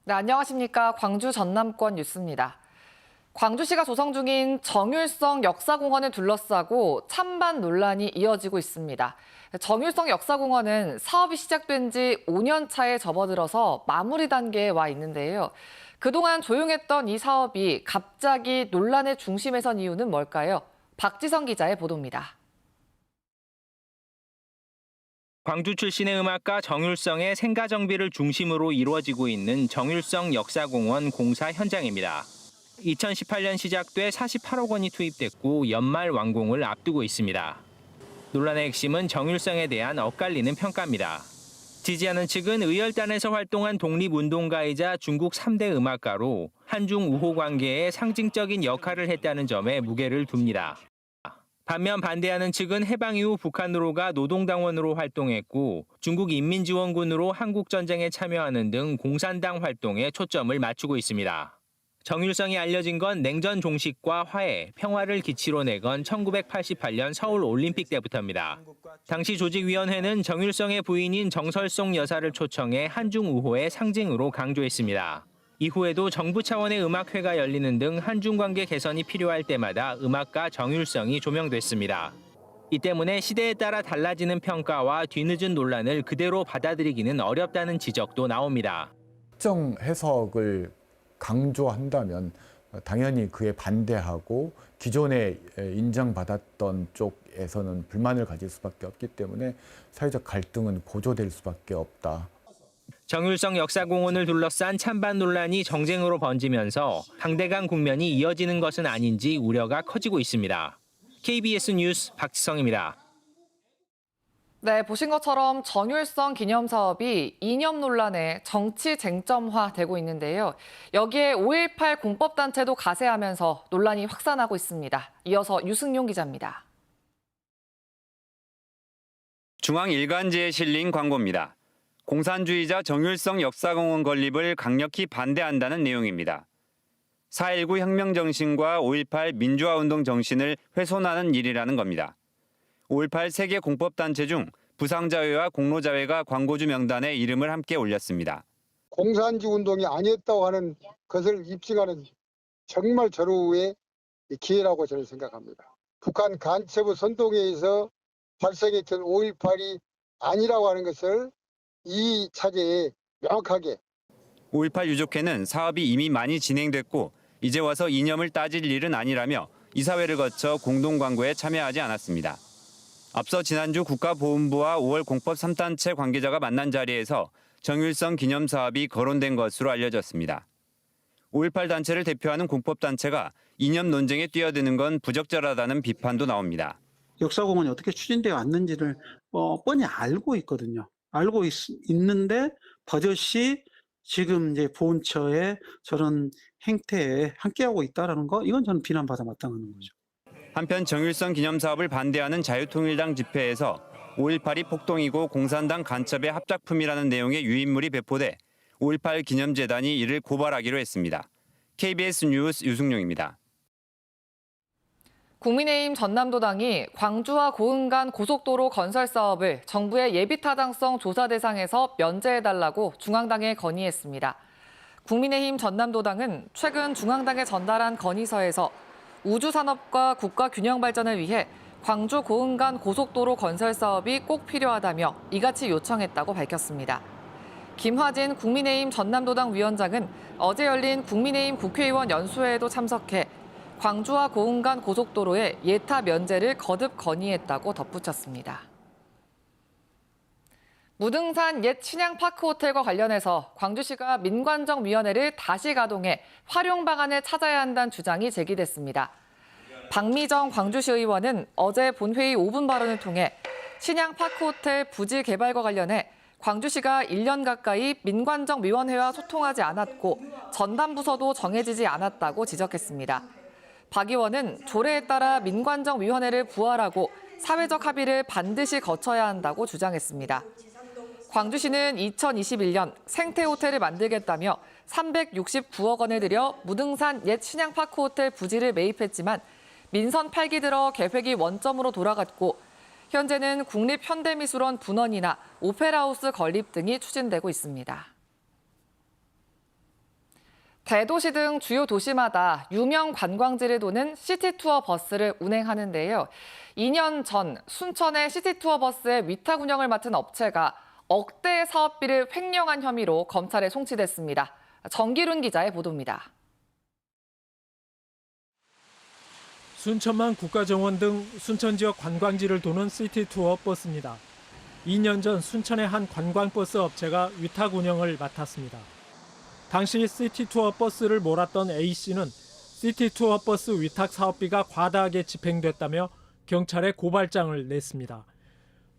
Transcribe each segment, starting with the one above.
네, 안녕하십니까. 광주 전남권 뉴스입니다. 광주시가 조성 중인 정율성 역사공원을 둘러싸고 찬반 논란이 이어지고 있습니다. 정율성 역사공원은 사업이 시작된 지 5년 차에 접어들어서 마무리 단계에 와 있는데요. 그동안 조용했던 이 사업이 갑자기 논란의 중심에 선 이유는 뭘까요? 박지성 기자의 보도입니다. 광주 출신의 음악가 정율성의 생가 정비를 중심으로 이루어지고 있는 정율성 역사공원 공사 현장입니다. 2018년 시작돼 48억 원이 투입됐고 연말 완공을 앞두고 있습니다. 논란의 핵심은 정율성에 대한 엇갈리는 평가입니다. 지지하는 측은 의열단에서 활동한 독립운동가이자 중국 3대 음악가로 한중 우호 관계에 상징적인 역할을 했다는 점에 무게를 둡니다. 반면 반대하는 측은 해방 이후 북한으로가 노동당원으로 활동했고 중국 인민지원군으로 한국전쟁에 참여하는 등 공산당 활동에 초점을 맞추고 있습니다. 정율성이 알려진 건 냉전 종식과 화해, 평화를 기치로 내건 1988년 서울 올림픽 때부터입니다. 당시 조직위원회는 정율성의 부인인 정설송 여사를 초청해 한중 우호의 상징으로 강조했습니다. 이후에도 정부 차원의 음악회가 열리는 등 한중 관계 개선이 필요할 때마다 음악가 정율성이 조명됐습니다. 이 때문에 시대에 따라 달라지는 평가와 뒤늦은 논란을 그대로 받아들이기는 어렵다는 지적도 나옵니다. 특정 해석을 강조한다면 당연히 그에 반대하고 기존에 인정받았던 쪽에서는 불만을 가질 수밖에 없기 때문에 사회적 갈등은 고조될 수밖에 없다. 정율성 역사공원을 둘러싼 찬반 논란이 정쟁으로 번지면서 강대 간 국면이 이어지는 것은 아닌지 우려가 커지고 있습니다. KBS 뉴스 박지성입니다. 네, 보신 것처럼 정율성 기념 사업이 이념 논란에 정치 쟁점화되고 있는데요. 여기에 5.18 공법단체도 가세하면서 논란이 확산하고 있습니다. 이어서 유승용 기자입니다. 중앙 일간지에 실린 광고입니다. 공산주의자 정율성 역사공원 건립을 강력히 반대한다는 내용입니다. 4.19 혁명 정신과 5.18 민주화운동 정신을 훼손하는 일이라는 겁니다. 5.18 세계 공법단체 중 부상자회와 공로자회가 광고주 명단에 이름을 함께 올렸습니다. 공산주의 운동이 아니었다고 하는 것을 입증하는 정말 절호의 기회라고 저는 생각합니다. 북한 간첩의 선동에 의해서 발생했던 5.18이 아니라고 하는 것을 이 차제에 명확하게 5.18 유족회는 사업이 이미 많이 진행됐고 이제 와서 이념을 따질 일은 아니라며 이사회를 거쳐 공동광고에 참여하지 않았습니다. 앞서 지난주 국가보훈부와 5월 공법 3단체 관계자가 만난 자리에서 정율성 기념 사업이 거론된 것으로 알려졌습니다. 5.18 단체를 대표하는 공법단체가 이념 논쟁에 뛰어드는 건 부적절하다는 비판도 나옵니다. 역사공원이 어떻게 추진되어 왔는지를 뻔히 알고 있거든요. 알고 있는데 버젓이 지금 이제 보훈처의 저런 행태에 함께하고 있다는 거, 이건 저는 비난받아 마땅한 거죠. 한편 정율성 기념 사업을 반대하는 자유통일당 집회에서 5.18이 폭동이고 공산당 간첩의 합작품이라는 내용의 유인물이 배포돼 5.18 기념재단이 이를 고발하기로 했습니다. KBS 뉴스 유승용입니다. 국민의힘 전남도당이 광주와 고흥 간 고속도로 건설 사업을 정부의 예비타당성 조사 대상에서 면제해달라고 중앙당에 건의했습니다. 국민의힘 전남도당은 최근 중앙당에 전달한 건의서에서 우주산업과 국가 균형 발전을 위해 광주 고흥 간 고속도로 건설 사업이 꼭 필요하다며 이같이 요청했다고 밝혔습니다. 김화진 국민의힘 전남도당 위원장은 어제 열린 국민의힘 국회의원 연수회에도 참석해 광주와 고흥 간 고속도로의 예타 면제를 거듭 건의했다고 덧붙였습니다. 무등산 옛 신양파크 호텔과 관련해서 광주시가 민관정위원회를 다시 가동해 활용 방안을 찾아야 한다는 주장이 제기됐습니다. 박미정 광주시 의원은 어제 본회의 5분 발언을 통해 신양파크 호텔 부지 개발과 관련해 광주시가 1년 가까이 민관정위원회와 소통하지 않았고 전담부서도 정해지지 않았다고 지적했습니다. 박 의원은 조례에 따라 민관정위원회를 부활하고 사회적 합의를 반드시 거쳐야 한다고 주장했습니다. 광주시는 2021년 생태호텔을 만들겠다며 369억 원을 들여 무등산 옛 신양파크 호텔 부지를 매입했지만 민선 8기 들어 계획이 원점으로 돌아갔고 현재는 국립현대미술원 분원이나 오페라하우스 건립 등이 추진되고 있습니다. 대도시 등 주요 도시마다 유명 관광지를 도는 시티투어 버스를 운행하는데요. 2년 전 순천의 시티투어 버스의 위탁 운영을 맡은 업체가 억대의 사업비를 횡령한 혐의로 검찰에 송치됐습니다. 정기룬 기자의 보도입니다. 순천만 국가정원 등 순천 지역 관광지를 도는 시티투어 버스입니다. 2년 전 순천의 한 관광버스 업체가 위탁 운영을 맡았습니다. 당시 시티투어 버스를 몰았던 A씨는 시티투어 버스 위탁 사업비가 과다하게 집행됐다며 경찰에 고발장을 냈습니다.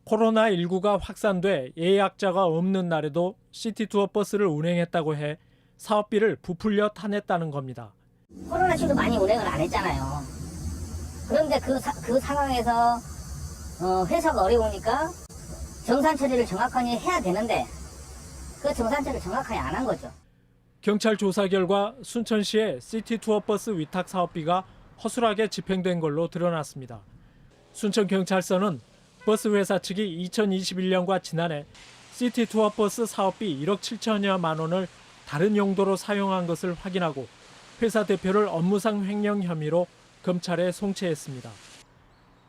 코로나19가 확산돼 예약자가 없는 날에도 시티투어 버스를 운행했다고 해 사업비를 부풀려 타냈다는 겁니다. 코로나 시도 많이 운행을 안 했잖아요. 그런데 그 상황에서 회사가 어려우니까 정산 처리를 정확하게 해야 되는데 그 정산 처리를 정확하게 안 한 거죠. 경찰 조사 결과 순천시의 시티투어 버스 위탁 사업비가 허술하게 집행된 걸로 드러났습니다. 순천경찰서는 버스 회사 측이 2021년과 지난해 시티투어 버스 사업비 1억 7천여만 원을 다른 용도로 사용한 것을 확인하고 회사 대표를 업무상 횡령 혐의로 검찰에 송치했습니다.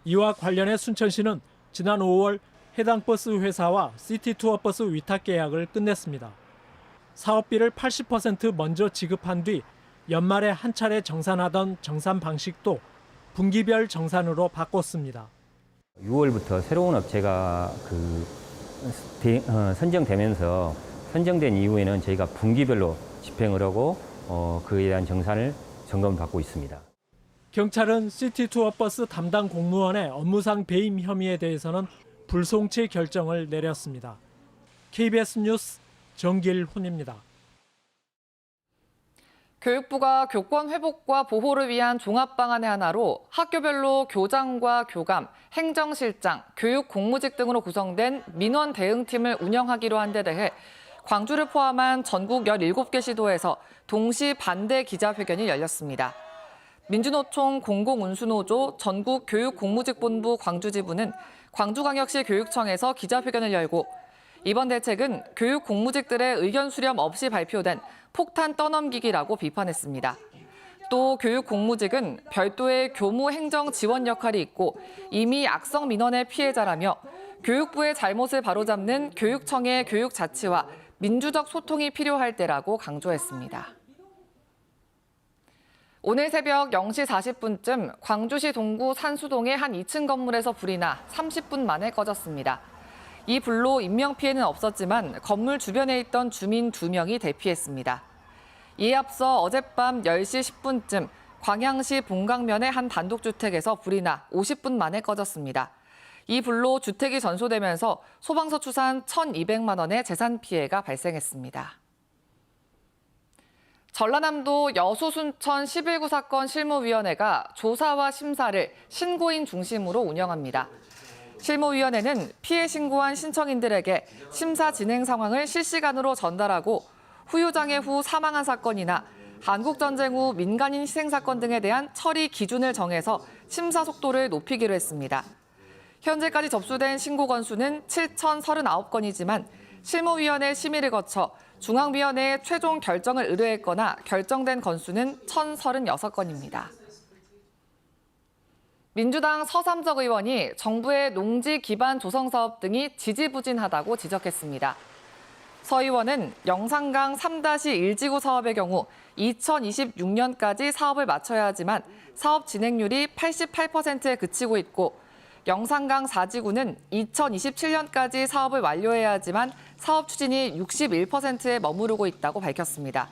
이와 관련해 순천시는 지난 5월 해당 버스 회사와 시티투어 버스 위탁 계약을 끝냈습니다. 사업비를 80% 먼저 지급한 뒤 연말에 한 차례 정산하던 정산 방식도 분기별 정산으로 바꿨습니다. 6월부터 새로운 업체가 선정되면서 선정된 이후에는 저희가 분기별로 집행을 하고 그에 대한 정산을 점검을 받고 있습니다. 경찰은 시티투어 버스 담당 공무원의 업무상 배임 혐의에 대해서는 불송치 결정을 내렸습니다. KBS 뉴스 정길훈입니다. 교육부가 교권 회복과 보호를 위한 종합 방안의 하나로 학교별로 교장과 교감, 행정실장, 교육 공무직 등으로 구성된 민원 대응팀을 운영하기로 한 데 대해 광주를 포함한 전국 17개 시도에서 동시 반대 기자회견이 열렸습니다. 민주노총 공공운수노조 전국교육공무직본부 광주지부는 광주광역시 교육청에서 기자회견을 열고 이번 대책은 교육 공무직들의 의견 수렴 없이 발표된 폭탄 떠넘기기라고 비판했습니다. 또 교육 공무직은 별도의 교무 행정 지원 역할이 있고 이미 악성 민원의 피해자라며 교육부의 잘못을 바로잡는 교육청의 교육 자치와 민주적 소통이 필요할 때라고 강조했습니다. 오늘 새벽 0시 40분쯤 광주시 동구 산수동의 한 2층 건물에서 불이 나 30분 만에 꺼졌습니다. 이 불로 인명피해는 없었지만 건물 주변에 있던 주민 2명이 대피했습니다. 이에 앞서 어젯밤 10시 10분쯤 광양시 본강면의 한 단독주택에서 불이 나 50분 만에 꺼졌습니다. 이 불로 주택이 전소되면서 소방서 추산 1,200만 원의 재산 피해가 발생했습니다. 전라남도 여수 순천 11구 사건 실무위원회가 조사와 심사를 신고인 중심으로 운영합니다. 실무위원회는 피해 신고한 신청인들에게 심사 진행 상황을 실시간으로 전달하고 후유장애 후 사망한 사건이나 한국전쟁 후 민간인 희생 사건 등에 대한 처리 기준을 정해서 심사 속도를 높이기로 했습니다. 현재까지 접수된 신고 건수는 7,039건이지만 실무위원회 심의를 거쳐 중앙위원회에 최종 결정을 의뢰했거나 결정된 건수는 1,036건입니다. 민주당 서삼적 의원이 정부의 농지 기반 조성 사업 등이 지지부진하다고 지적했습니다. 서 의원은 영산강 3-1지구 사업의 경우 2026년까지 사업을 마쳐야 하지만 사업 진행률이 88%에 그치고 있고 영산강 4지구는 2027년까지 사업을 완료해야 하지만 사업 추진이 61%에 머무르고 있다고 밝혔습니다.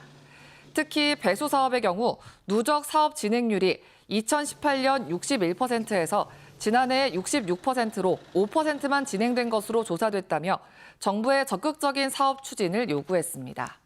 특히 배수 사업의 경우 누적 사업 진행률이 2018년 61%에서 지난해 66%로 5%만 진행된 것으로 조사됐다며 정부의 적극적인 사업 추진을 요구했습니다.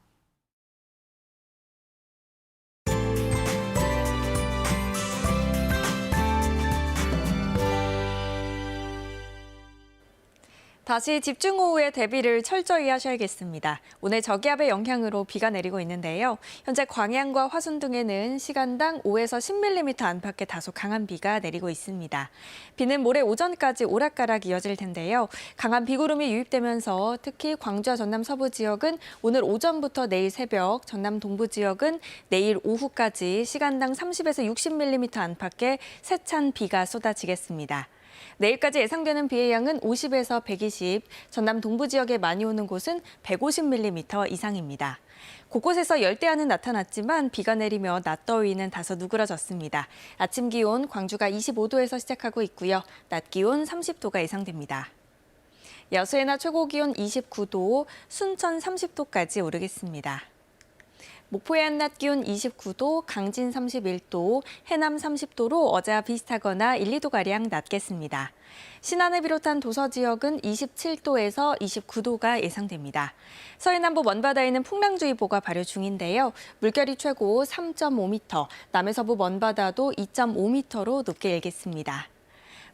다시 집중호우의 대비를 철저히 하셔야겠습니다. 오늘 저기압의 영향으로 비가 내리고 있는데요. 현재 광양과 화순 등에는 시간당 5에서 10mm 안팎의 다소 강한 비가 내리고 있습니다. 비는 모레 오전까지 오락가락 이어질 텐데요. 강한 비구름이 유입되면서 특히 광주와 전남 서부 지역은 오늘 오전부터 내일 새벽, 전남 동부 지역은 내일 오후까지 시간당 30에서 60mm 안팎의 세찬 비가 쏟아지겠습니다. 내일까지 예상되는 비의 양은 50에서 120, 전남 동부 지역에 많이 오는 곳은 150mm 이상입니다. 곳곳에서 열대야는 나타났지만 비가 내리며 낮더위는 다소 누그러졌습니다. 아침 기온 광주가 25도에서 시작하고 있고요. 낮 기온 30도가 예상됩니다. 여수의 낮 최고 기온 29도, 순천 30도까지 오르겠습니다. 목포의 한낮 기온 29도, 강진 31도, 해남 30도로 어제와 비슷하거나 1, 2도가량 낮겠습니다. 신안을 비롯한 도서 지역은 27도에서 29도가 예상됩니다. 서해 남부 먼바다에는 풍랑주의보가 발효 중인데요. 물결이 최고 3.5m, 남해서부 먼바다도 2.5m로 높게 일겠습니다.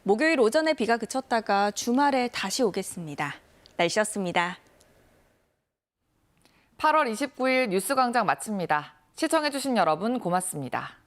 목요일 오전에 비가 그쳤다가 주말에 다시 오겠습니다. 날씨였습니다. 8월 29일 뉴스광장 마칩니다. 시청해주신 여러분 고맙습니다.